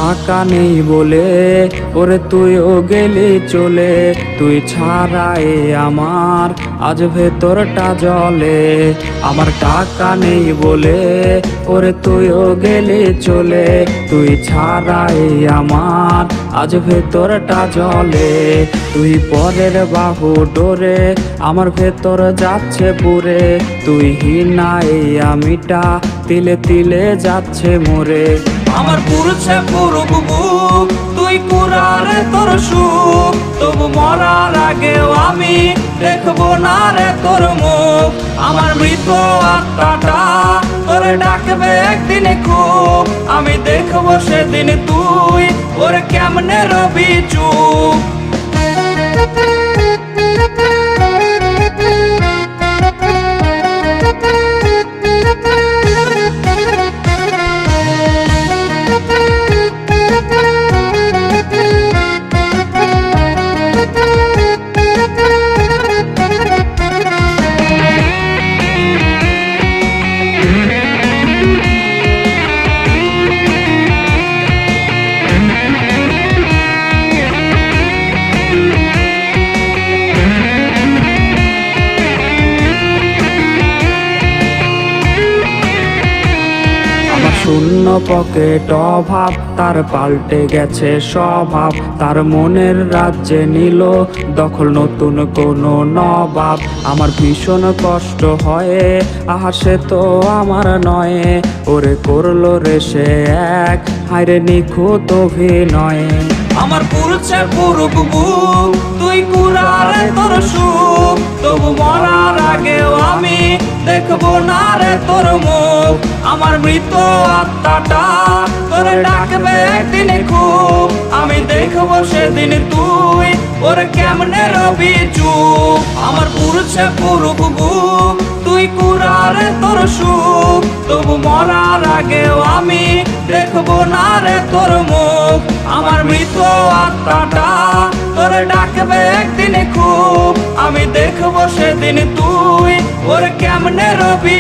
টাকা নেই বলে ওরে তুইও গেলি চলে, তুই ছাড়াই আমার আজ ভেতরটা জ্বলে। আমার টাকা নেই বলে ওরে তুইও গেলি চলে, তুই ছাড়াই আমার আজ ভেতরটা জ্বলে। তুই পরের বাহু ডোরে আমার ভেতর যাচ্ছে পুরে, তুই হিনাই আমিটা তিলে তিলে যাচ্ছে মোরে। আমার পুরুষে পুরুক বুক, তুই কুরারে তোর সুখ, তবু মরার আগেও আমি দেখবো না রে তোর মুখ। আমার মৃত আত্মাটা তোরে ডাকবে একদিন খুব, আমি দেখবো সেদিন তুই ওরে কেমনে রবি চুপ। শূন্য পকেট অভাব, তার পাল্টে গেছে স্বভাব। তার মনের রাজ্যে নিল দখল নতুন কোনো নবাব। আমার ভীষণ কষ্ট হয়, আহা সে তো আমার নয়, ওরে করলো রে সে এক হায়রে নিখুঁত অভিনয়। আমার পুরুষে পুরুক বুক, তুই কুরারে তোর সুখ, তবু মরার আগেও আমি দেখবো না রে তোর মুখ। আমার মৃত আত্মাটা তোরে ডাকবে একদিন খুব, আমি দেখবো সেদিন তুই ওরে কেমনে রবি চুপ। আমার পুরুষে পুরুক বুক, তুই কুরারে তোর সুখ, তবু মরার আগেও আমি দেখবো না রে তোর মুখ। আমার মৃত আত্মাটা তোরে ডাকবে একদিন খুব, আমি দেখবো সেদিন তুই ওরে কেমনে রবি